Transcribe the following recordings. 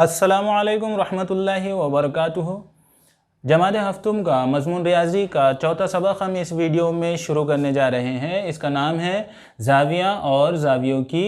अस्सलामुअलैकुम रहमतुल्लाहि व बरकातुहू। जमात हफ्तुम का मज़मून रियाजी का चौथा सबक हम इस वीडियो में शुरू करने जा रहे हैं। इसका नाम है ज़ाविया और ज़ावियों की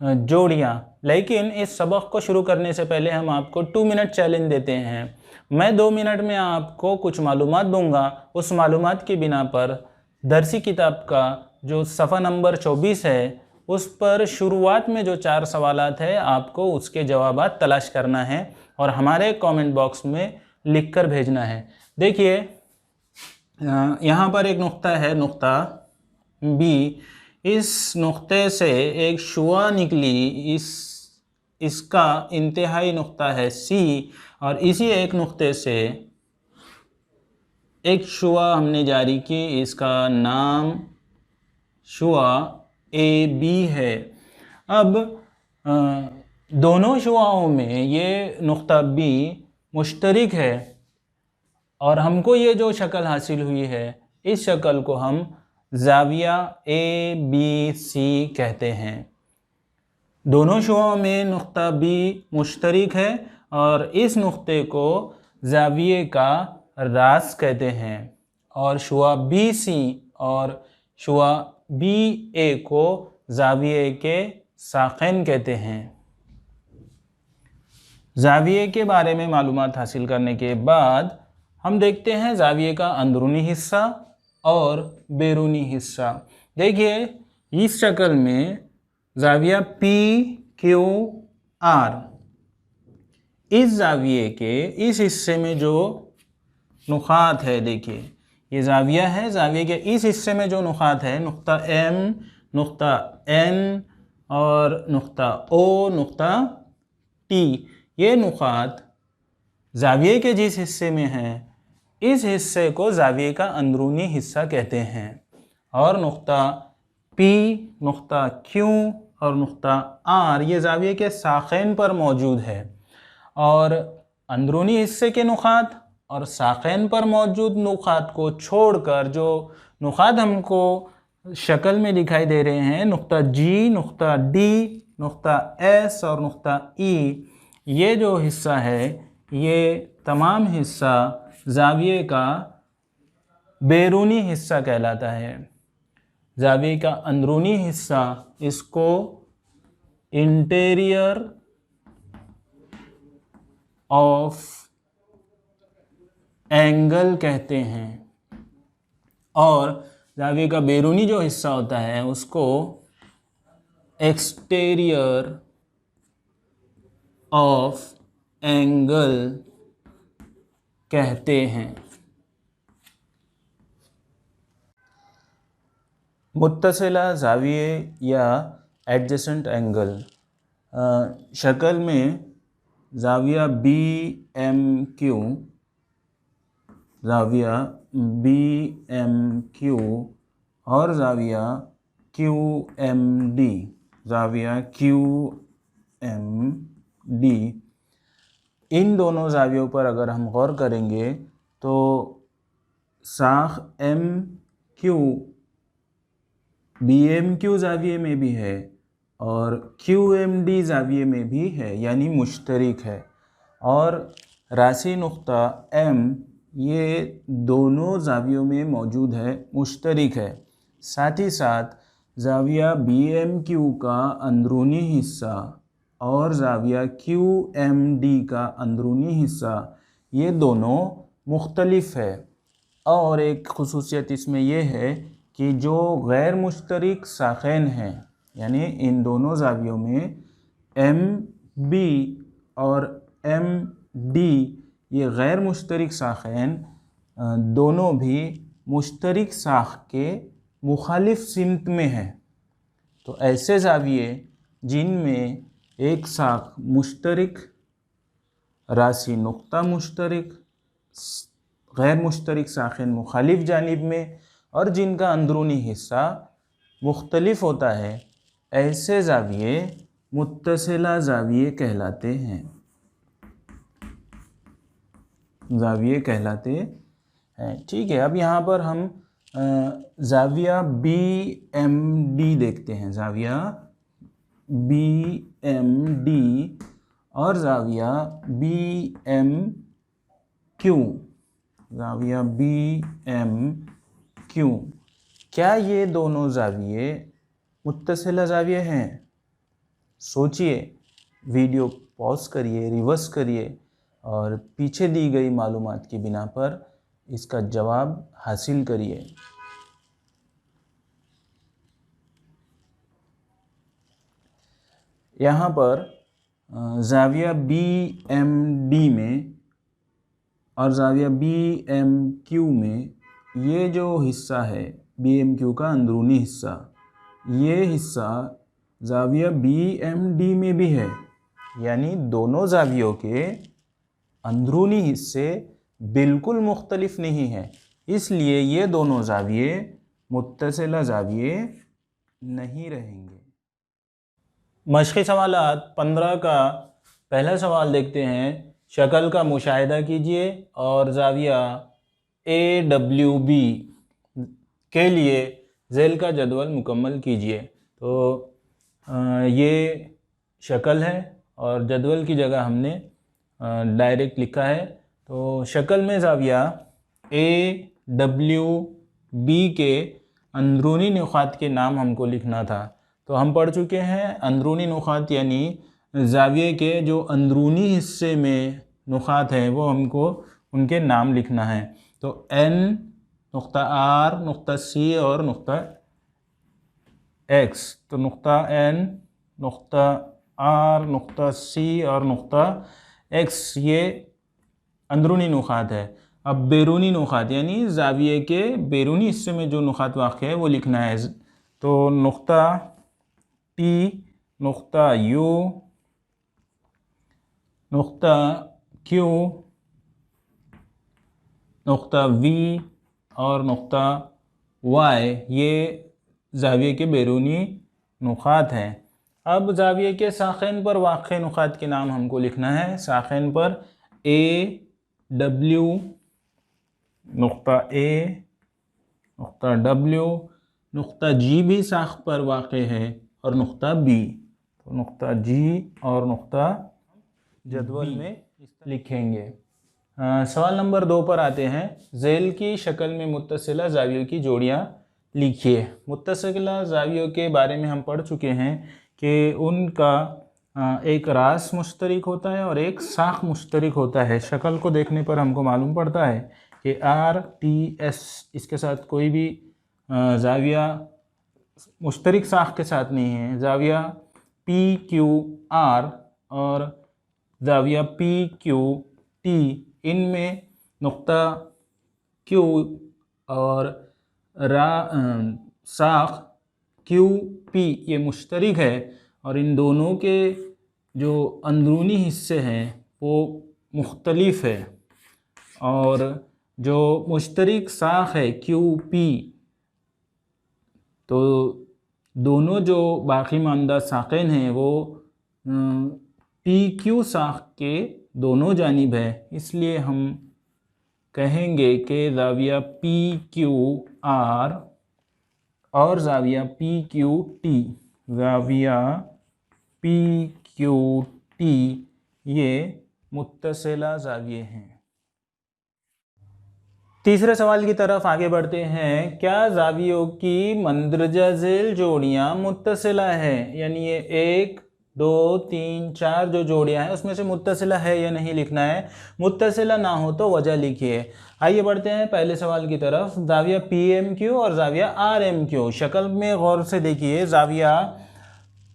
जोड़ियाँ। लेकिन इस सबक को शुरू करने से पहले हम आपको 2 मिनट चैलेंज देते हैं। मैं 2 मिनट में आपको कुछ मालूमात दूंगा। उस मालूमात की बिना पर दरसी किताब का जो सफ़ा नंबर 24 है उस पर शुरुआत में जो 4 सवालात है आपको उसके जवाबात तलाश करना है और हमारे कमेंट बॉक्स में लिखकर भेजना है। देखिए यहाँ पर एक नुक्ता है, नुक्ता बी। इस नुक्ते से एक शुआ निकली, इसका इंतहाई नुक्ता है सी, और इसी एक नुक्ते से एक शुआ हमने जारी की, इसका नाम शुआ ए बी है। अब दोनों शुआओं में ये नुक्ता बी मुश्तरिक है और हमको ये जो शक्ल हासिल हुई है इस शक्ल को हम ज़ाविया ए बी सी कहते हैं। दोनों शुआओं में नुक्ता बी मुश्तरिक है और इस नुक्ते को ज़ाविये का रास कहते हैं और शुआ बी सी और शुआ बी ए को ज़ाविये के साक़ैन कहते हैं। ज़ाविये के बारे में मालूमात हासिल करने के बाद हम देखते हैं ज़ाविये का अंदरूनी हिस्सा और बैरूनी हिस्सा। देखिए इस शक्ल में ज़ाविया पी क्यू आर, इस ज़ाविये के इस हिस्से में जो नुक़ात है, देखिए ये ज़ाविया है, ज़ाविये के इस हिस्से में जो नुक़ात है, नुक़्ता एम, नुक़्ता एन और नुक़्ता ओ, नुक़्ता टी, ये नुक़ात ज़ाविये के जिस हिस्से में हैं इस हिस्से को ज़ाविये का अंदरूनी हिस्सा कहते हैं। और नुक़्ता पी, नुक़्ता क्यू और नुक़्ता आर ये ज़ाविये के साक़ैन पर मौजूद है और अंदरूनी हिस्से के नुक़ात और साक़ैन पर मौजूद नुक़ात को छोड़कर जो नुक़ात हमको शक्ल में दिखाई दे रहे हैं, नुक़्ता जी, नुक़्ता डी, नुक़्ता एस और नुक़्ता ई, ये जो हिस्सा है ये तमाम हिस्सा ज़ाविये का बैरूनी हिस्सा कहलाता है। ज़ाविये का अंदरूनी हिस्सा इसको इंटीरियर ऑफ एंगल कहते हैं और ज़ाविये का बैरूनी जो हिस्सा होता है उसको एक्सटीरियर ऑफ एंगल कहते हैं। मुत्तसिला ज़ाविये या एडजेसेंट एंगल, शक्ल में ज़ाविया बी एम क्यू, ज़ाविया बी एम क्यू और ज़ाविया क्यू एम डी, ज़ाविया क्यू एम डी, इन दोनों ज़ावियों पर अगर हम गौर करेंगे तो साख M Q B M Q ज़ाविये में भी है और क्यू एम डी ज़ाविये में भी है, यानी मुश्तरिक है। और रासी नुक़्ता एम ये दोनों ज़ावियों में मौजूद है, मुश्तरिक है। साथ ही साथ ज़ाविया बी एम क्यू का अंदरूनी हिस्सा और ज़ाविया क्यू एम डी का अंदरूनी हिस्सा ये दोनों मुख्तलिफ है। और एक ख़ुसूसियत इसमें यह है कि जो गैर मुश्तरिक साक़ैन हैं, यानी इन दोनों ज़ावियों में एम बी और एम डी ये गैर मुश्तरिक साक़ैन दोनों भी मुश्तरिक साख के मुखालिफ सिमत में हैं। तो ऐसे ज़ाविये जिनमें एक साख मुश्तरिक, रासी नुक़्ता मुश्तरिक, गैर मुश्तरिक साक़ैन मुखालिफ जानिब में और जिनका अंदरूनी हिस्सा मुख्तलिफ होता है, ऐसे ज़ाविये मुत्तसिला ज़ाविये कहलाते हैं, ज़ाविये कहलाते हैं। ठीक है, अब यहाँ पर हम ज़ाविया बी एम डी देखते हैं। ज़ाविया बी एम डी और ज़ाविया बी एम क्यू, ज़ाविया बी एम क्यू, क्या ये दोनों ज़ाविये मुत्तसिला ज़ाविये हैं? सोचिए, वीडियो पॉज करिए, रिवर्स करिए और पीछे दी गई मालूमात की बिना पर इसका जवाब हासिल करिए। यहाँ पर ज़ाविया बी एम डी में और ज़ाविया बी एम क्यू में ये जो हिस्सा है बी एम क्यू का अंदरूनी हिस्सा, ये हिस्सा ज़ाविया बी एम डी में भी है, यानी दोनों ज़ावियों के अंदरूनी हिस्से बिल्कुल मुख्तलिफ नहीं है, इसलिए ये दोनों ज़ाविये मुत्तसिला ज़ाविये नहीं रहेंगे। मश्क़ी सवालात 15 का पहला सवाल देखते हैं। शक्ल का मुशाहिदा कीजिए और ज़ाविया AWB के लिए ज़ेल का जदवल मुकम्मल कीजिए। तो ये शक्ल है और जदवल की जगह हमने डायरेक्ट लिखा है। तो शक्ल में ज़ाविया AWB के अंदरूनी नुक़ात के नाम हमको लिखना था। तो हम पढ़ चुके हैं अंदरूनी नुक़ात यानी ज़ाविये के जो अंदरूनी हिस्से में नुक़ात हैं वो हमको उनके नाम लिखना है। तो N नुक़्ता R नुक़्ता C और नुक़्ता X। तो नुक़्ता N नुक़्ता R नुक़्ता C और नुक़्ता X ये अंदरूनी नुक़ात है। अब बैरूनी नुक़ात यानी ज़ाविये के बैरूनी हिस्से में जो नुक़ात वाक़ है वो लिखना है। तो नुक़्ता T नुक़्ता U नुक़्ता Q नुक़्ता V और नुक़्ता Y ये ज़ाविये के बैरूनी नुक़ात हैं। अब ज़ाविये के साख़िन पर वाक़े नुक़ात के नाम हमको लिखना है। साख़िन पर AW नुक़्ता A नुक़्ता W नुक़्ता G भी साख़ पर वाक़ है और नुक़्ता B। तो नुक़्ता G और नुक़्ता जदवल में लिखेंगे। सवाल नंबर 2 पर आते हैं। ज़ेल की शक्ल में मुत्तसिला ज़ावियों की जोड़ियाँ लिखिए। मुत्तसिला ज़ावियों के बारे में हम पढ़ चुके हैं कि उनका एक रास मुश्तरक होता है और एक साख मुश्तरक होता है। शक्ल को देखने पर हमको मालूम पड़ता है कि RTS इसके साथ कोई भी ज़ाविया मुश्तरक साख के साथ नहीं है। ज़ाविया PQR और ज़ाविया PQT इनमें नुक़्ता Q और साख QP ये मुश्तरक है और इन दोनों के जो अंदरूनी हिस्से हैं वो मुख्तलिफ है। और जो मुश्तरक साख है QP, तो दोनों जो बाकी मानदा साक़िन हैं वो PQ साख के दोनों जानिब है, इसलिए हम कहेंगे कि ज़ाविया PQR और ज़ाविया PQT, ज़ाविया PQT ये मुत्तसिला ज़ाविये हैं। तीसरे सवाल की तरफ आगे बढ़ते हैं। क्या ज़ावियों की मंदरजा ज़ेल जोड़ियाँ मुत्तसिला हैं? यानी ये 1 2 3 4 जो जोड़ियाँ हैं उसमें से मुत्तसिला है या नहीं लिखना है। मुत्तसिला ना हो तो वजह लिखिए। आइए बढ़ते हैं पहले सवाल की तरफ। ज़ाविया PMQ और ज़ाविया RMQ। शक्ल में गौर से देखिए, ज़ाविया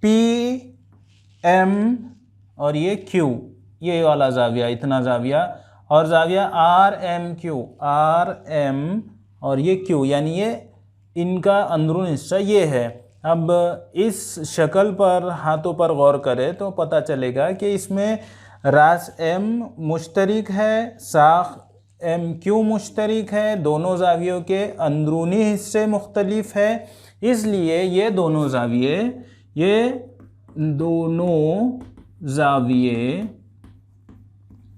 PM और ये Q, ये वाला ज़ाविया, इतना ज़ाविया, और ज़ाविया RM और ये Q, यानी ये इनका अंदरून हिस्सा ये है। अब इस शक्ल पर हाथों पर गौर करें तो पता चलेगा कि इसमें रास M मुश्तरक है, साख MQ मुश्तरक है, दोनों ज़ावियों के अंदरूनी हिस्से मुख्तलिफ है, इसलिए ये दोनों ज़ाविये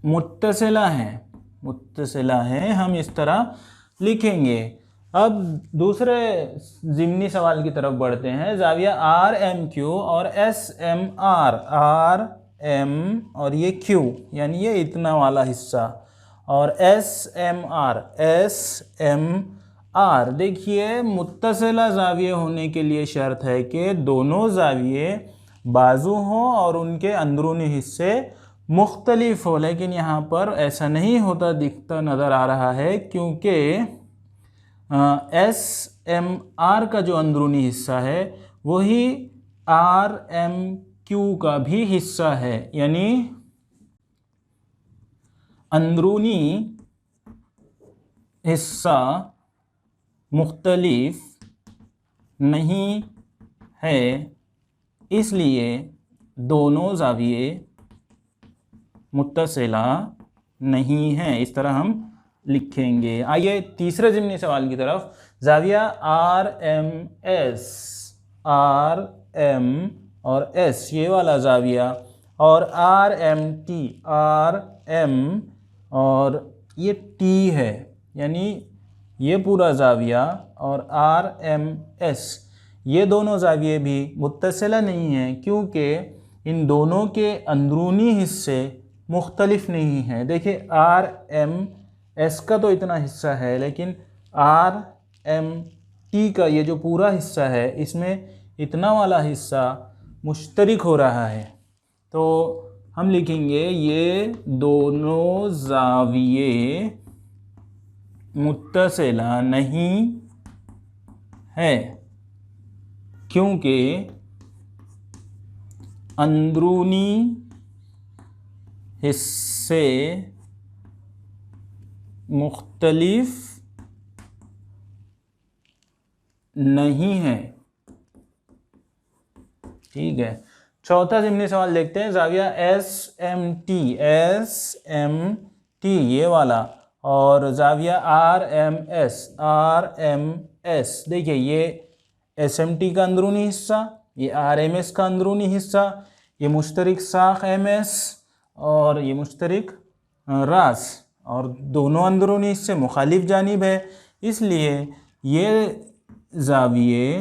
मुत्तसिला हैं। हम इस तरह लिखेंगे। अब दूसरे ज़िमनी सवाल की तरफ बढ़ते हैं। ज़ाविया RMQ और SMR, एम और ये क्यू, यानी ये इतना वाला हिस्सा, और एस एम आर। देखिए मुत्तसिला ज़ाविये होने के लिए शर्त है कि दोनों ज़ाविये बाजू हों और उनके अंदरूनी हिस्से मुख्तलिफ हो, लेकिन यहाँ पर ऐसा नहीं होता दिखता नज़र आ रहा है, क्योंकि एस एम आर का जो अंदरूनी हिस्सा है वही आर एम क्यू का भी हिस्सा है, यानी अंदरूनी हिस्सा मुख्तलिफ नहीं है, इसलिए दोनों ज़ाविये मुत्तसिला नहीं हैं। इस तरह हम लिखेंगे। आइए तीसरे ज़िम्नी सवाल की तरफ। ज़ाविया आर एम और एस, ये वाला ज़ाविया, और आर एम और ये टी है, यानी ये पूरा ज़ाविया और आर एम एस, ये दोनों ज़ाविये भी मुत्तसिला नहीं हैं, क्योंकि इन दोनों के अंदरूनी हिस्से मुख्तलिफ नहीं हैं। देखिए आर एम एस का तो इतना हिस्सा है, लेकिन आर एम टी का ये जो पूरा हिस्सा है इसमें इतना वाला हिस्सा मुश्तरिक हो रहा है। तो हम लिखेंगे ये दोनों ज़ाविये मुत्तसिला नहीं है, क्योंकि अंदरूनी हिस्से मुख्तलिफ नहीं हैं। ठीक है, चौथा ज़िम्नी सवाल देखते हैं। ज़ाविया एस एम टी ये वाला, और ज़ाविया आर एम एस, देखिए ये एस एम टी का अंदरूनी हिस्सा, ये आर एम एस का अंदरूनी हिस्सा, ये मुश्तरिक साख एम एस और ये मुश्तरिक रास, और दोनों अंदरूनी हिस्से मुखालिफ जानिब है, इसलिए ये ज़ाविये